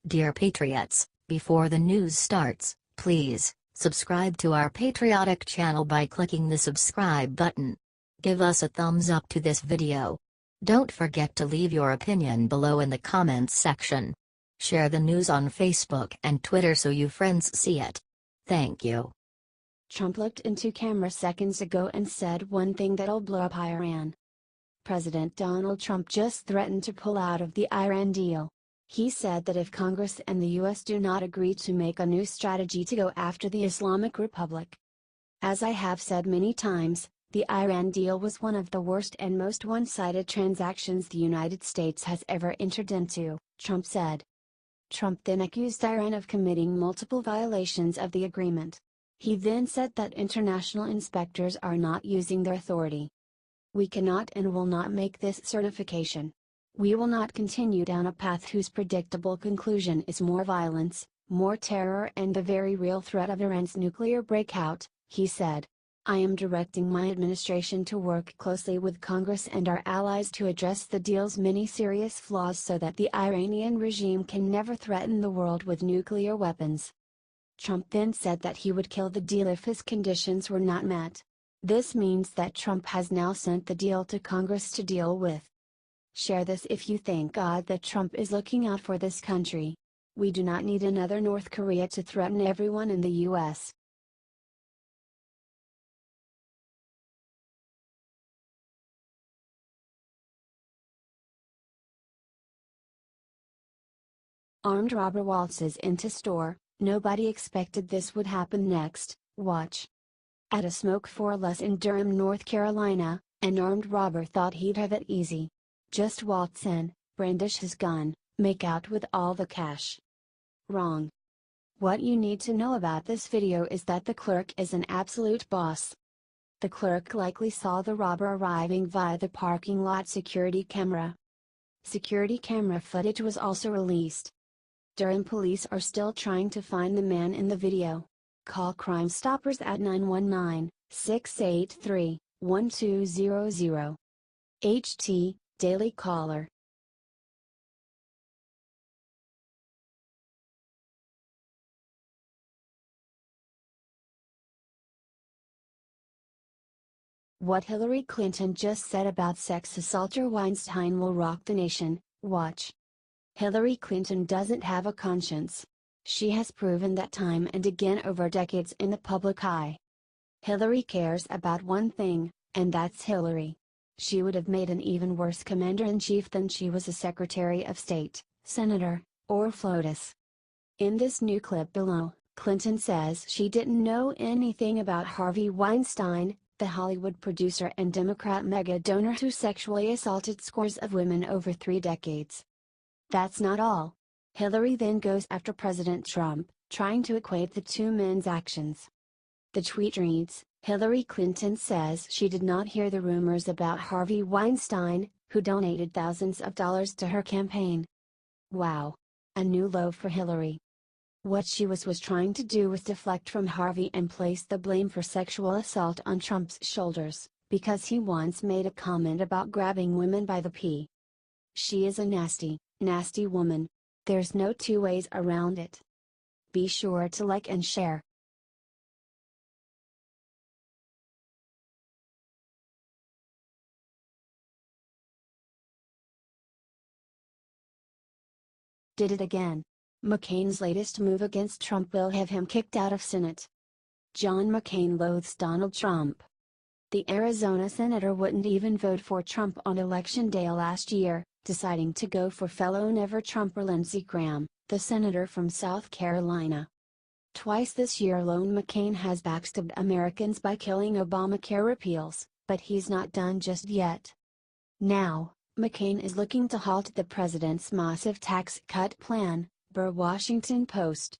Dear Patriots, before the news starts, please subscribe to our patriotic channel by clicking the subscribe button. Give us a thumbs up to this video. Don't forget to leave your opinion below in the comments section. Share the news on Facebook and Twitter so you friends see it. Thank you. Trump looked into camera seconds ago and said one thing that'll blow up Iran. President Donald Trump just threatened to pull out of the Iran deal. He said that if Congress and the US do not agree to make a new strategy to go after the Islamic Republic. As I have said many times, the Iran deal was one of the worst and most one-sided transactions the United States has ever entered into, Trump said. Trump then accused Iran of committing multiple violations of the agreement. He then said that international inspectors are not using their authority. We cannot and will not make this certification. We will not continue down a path whose predictable conclusion is more violence, more terror and the very real threat of Iran's nuclear breakout, he said. I am directing my administration to work closely with Congress and our allies to address the deal's many serious flaws so that the Iranian regime can never threaten the world with nuclear weapons. Trump then said that he would kill the deal if his conditions were not met. This means that Trump has now sent the deal to Congress to deal with. Share this if you thank God that Trump is looking out for this country. We do not need another North Korea to threaten everyone in the US. Armed robber waltzes into store. Nobody expected this would happen next, watch. At a Smoke for Less in Durham, North Carolina, an armed robber thought he'd have it easy. Just waltz in, brandish his gun, make out with all the cash. Wrong. What you need to know about this video is that the clerk is an absolute boss. The clerk likely saw the robber arriving via the parking lot security camera. Security camera footage was also released. Durham police are still trying to find the man in the video. Call Crime Stoppers at 919-683-1200. HT, Daily Caller. What Hillary Clinton just said about sex assaulter Weinstein will rock the nation, watch. Hillary Clinton doesn't have a conscience. She has proven that time and again over decades in the public eye. Hillary cares about one thing, and that's Hillary. She would have made an even worse commander-in-chief than she was a Secretary of State, Senator, or FLOTUS. In this new clip below, Clinton says she didn't know anything about Harvey Weinstein, the Hollywood producer and Democrat mega-donor who sexually assaulted scores of women over 3 decades. That's not all. Hillary then goes after President Trump, trying to equate the two men's actions. The tweet reads, Hillary Clinton says she did not hear the rumors about Harvey Weinstein, who donated thousands of dollars to her campaign. Wow. A new low for Hillary. What she was trying to do was deflect from Harvey and place the blame for sexual assault on Trump's shoulders, because he once made a comment about grabbing women by the pee. She is a nasty, nasty woman. There's no two ways around it. Be sure to like and share. Did it again. McCain's latest move against Trump will have him kicked out of Senate. John McCain loathes Donald Trump. The Arizona senator wouldn't even vote for Trump on Election Day last year, deciding to go for fellow never-Trumper Lindsey Graham, the senator from South Carolina. Twice this year alone McCain has backstabbed Americans by killing Obamacare repeals, but he's not done just yet. Now, McCain is looking to halt the president's massive tax cut plan, per Washington Post.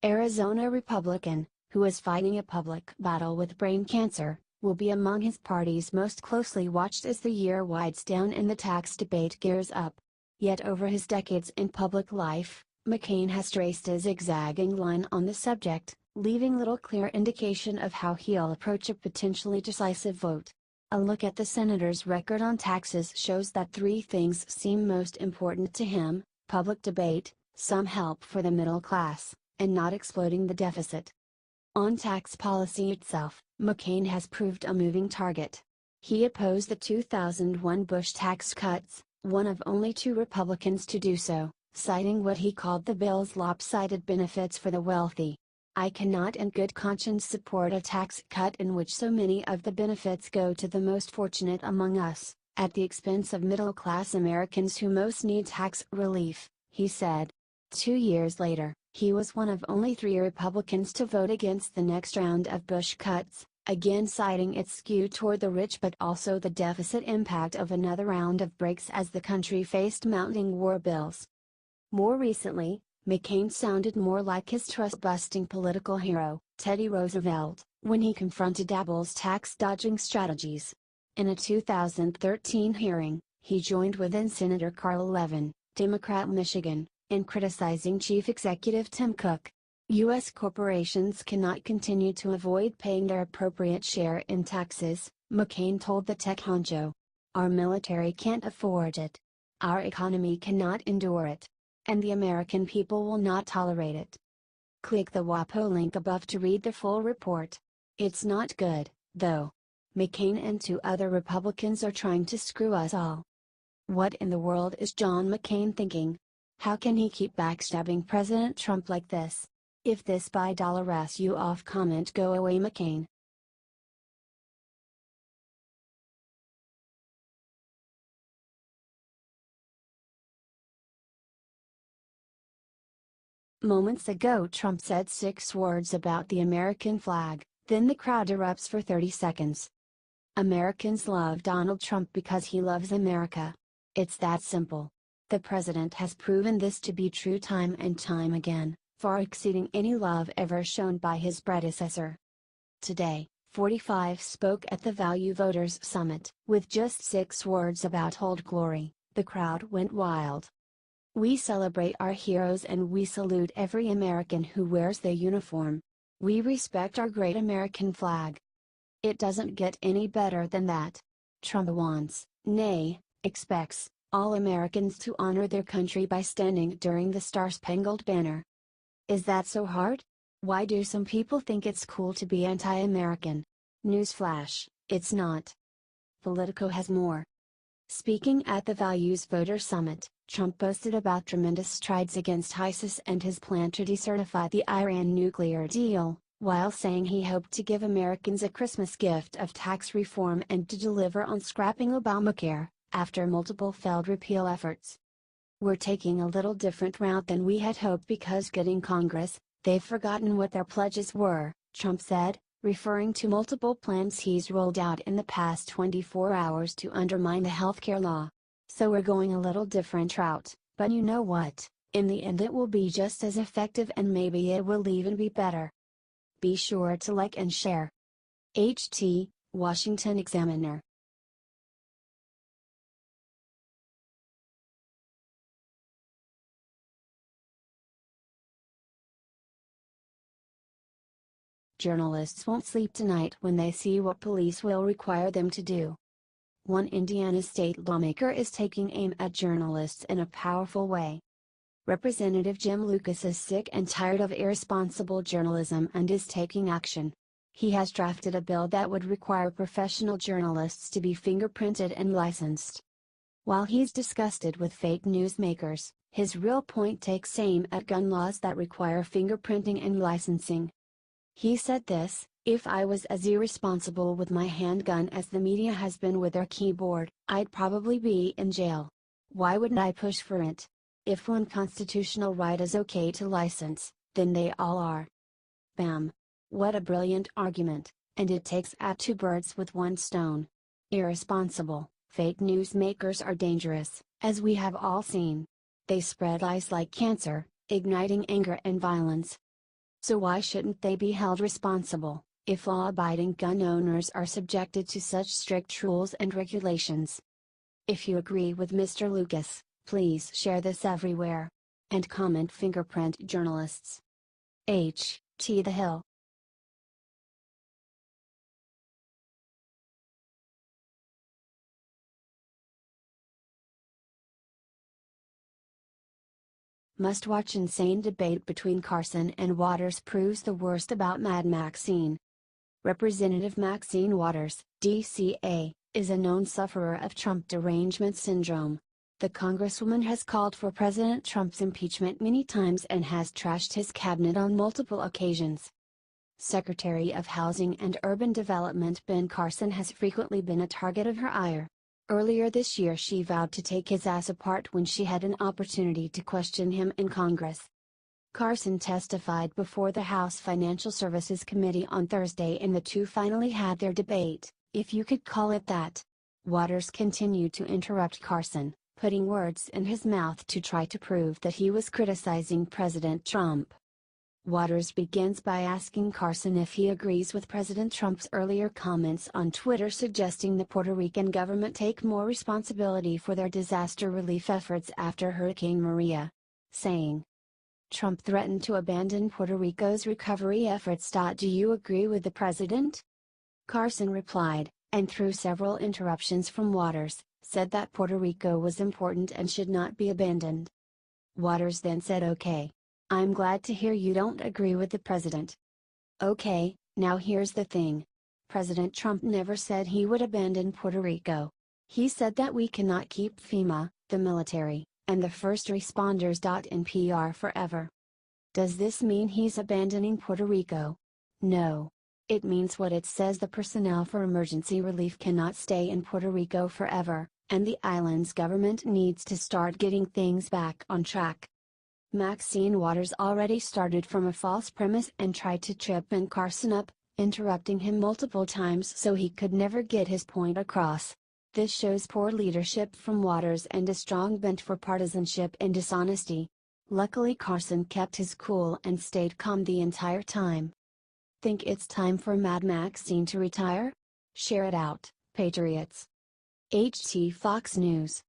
Arizona Republican, who is fighting a public battle with brain cancer, will be among his party's most closely watched as the year winds down and the tax debate gears up. Yet over his decades in public life, McCain has traced a zigzagging line on the subject, leaving little clear indication of how he'll approach a potentially decisive vote. A look at the senator's record on taxes shows that 3 things seem most important to him: public debate, some help for the middle class, and not exploding the deficit. On tax policy itself, McCain has proved a moving target. He opposed the 2001 Bush tax cuts, one of only two Republicans to do so, citing what he called the bill's lopsided benefits for the wealthy. "I cannot in good conscience support a tax cut in which so many of the benefits go to the most fortunate among us, at the expense of middle-class Americans who most need tax relief," he said. 2 years later, he was one of only 3 Republicans to vote against the next round of Bush cuts, again citing its skew toward the rich but also the deficit impact of another round of breaks as the country faced mounting war bills. More recently, McCain sounded more like his trust-busting political hero, Teddy Roosevelt, when he confronted Apple's tax-dodging strategies. In a 2013 hearing, he joined with then-Senator Carl Levin, Democrat Michigan, in criticizing Chief Executive Tim Cook. U.S. corporations cannot continue to avoid paying their appropriate share in taxes, McCain told the tech honcho. Our military can't afford it. Our economy cannot endure it. And the American people will not tolerate it. Click the WAPO link above to read the full report. It's not good, though. McCain and 2 other Republicans are trying to screw us all. What in the world is John McCain thinking? How can he keep backstabbing President Trump like this? If this by $s you off, comment go away McCain. Moments ago Trump said 6 words about the American flag, then the crowd erupts for 30 seconds. Americans love Donald Trump because he loves America. It's that simple. The president has proven this to be true time and time again, far exceeding any love ever shown by his predecessor. Today, 45 spoke at the Value Voters Summit. With just 6 words about Old Glory, the crowd went wild. "We celebrate our heroes and we salute every American who wears their uniform. We respect our great American flag. It doesn't get any better than that." Trump wants, nay, expects, all Americans to honor their country by standing during the Star-Spangled Banner. Is that so hard? Why do some people think it's cool to be anti-American? Newsflash, it's not. Politico has more. Speaking at the Values Voter Summit, Trump boasted about tremendous strides against ISIS and his plan to decertify the Iran nuclear deal, while saying he hoped to give Americans a Christmas gift of tax reform and to deliver on scrapping Obamacare, after multiple failed repeal efforts. "We're taking a little different route than we had hoped because getting Congress, they've forgotten what their pledges were," Trump said, referring to multiple plans he's rolled out in the past 24 hours to undermine the healthcare law. "So we're going a little different route, but you know what, in the end it will be just as effective and maybe it will even be better." Be sure to like and share. HT, Washington Examiner. Journalists won't sleep tonight when they see what police will require them to do. One Indiana state lawmaker is taking aim at journalists in a powerful way. Representative Jim Lucas is sick and tired of irresponsible journalism and is taking action. He has drafted a bill that would require professional journalists to be fingerprinted and licensed. While he's disgusted with fake news makers, his real point takes aim at gun laws that require fingerprinting and licensing. He said this: "If I was as irresponsible with my handgun as the media has been with their keyboard, I'd probably be in jail. Why wouldn't I push for it? If one constitutional right is okay to license, then they all are." Bam! What a brilliant argument, and it takes out 2 birds with 1 stone. Irresponsible, fake news makers are dangerous, as we have all seen. They spread lies like cancer, igniting anger and violence. So why shouldn't they be held responsible, if law-abiding gun owners are subjected to such strict rules and regulations? If you agree with Mr. Lucas, please share this everywhere. And comment fingerprint journalists. H.T. The Hill. Must-watch insane debate between Carson and Waters proves the worst about Mad Maxine. Representative Maxine Waters, DCA, is a known sufferer of Trump derangement syndrome. The Congresswoman has called for President Trump's impeachment many times and has trashed his cabinet on multiple occasions. Secretary of Housing and Urban Development Ben Carson has frequently been a target of her ire. Earlier this year she vowed to take his ass apart when she had an opportunity to question him in Congress. Carson testified before the House Financial Services Committee on Thursday and the two finally had their debate, if you could call it that. Waters continued to interrupt Carson, putting words in his mouth to try to prove that he was criticizing President Trump. Waters begins by asking Carson if he agrees with President Trump's earlier comments on Twitter suggesting the Puerto Rican government take more responsibility for their disaster relief efforts after Hurricane Maria, saying, "Trump threatened to abandon Puerto Rico's recovery efforts. Do you agree with the president?" Carson replied, and through several interruptions from Waters, said that Puerto Rico was important and should not be abandoned. Waters then said, "Okay. I'm glad to hear you don't agree with the president. Okay, now here's the thing. President Trump never said he would abandon Puerto Rico. He said that we cannot keep FEMA, the military, and the first responders. In PR forever. Does this mean he's abandoning Puerto Rico? No. It means what it says: the personnel for emergency relief cannot stay in Puerto Rico forever, and the island's government needs to start getting things back on track." Maxine Waters already started from a false premise and tried to trip Ben Carson up, interrupting him multiple times so he could never get his point across. This shows poor leadership from Waters and a strong bent for partisanship and dishonesty. Luckily Carson kept his cool and stayed calm the entire time. Think it's time for Mad Maxine to retire? Share it out, Patriots. HT Fox News.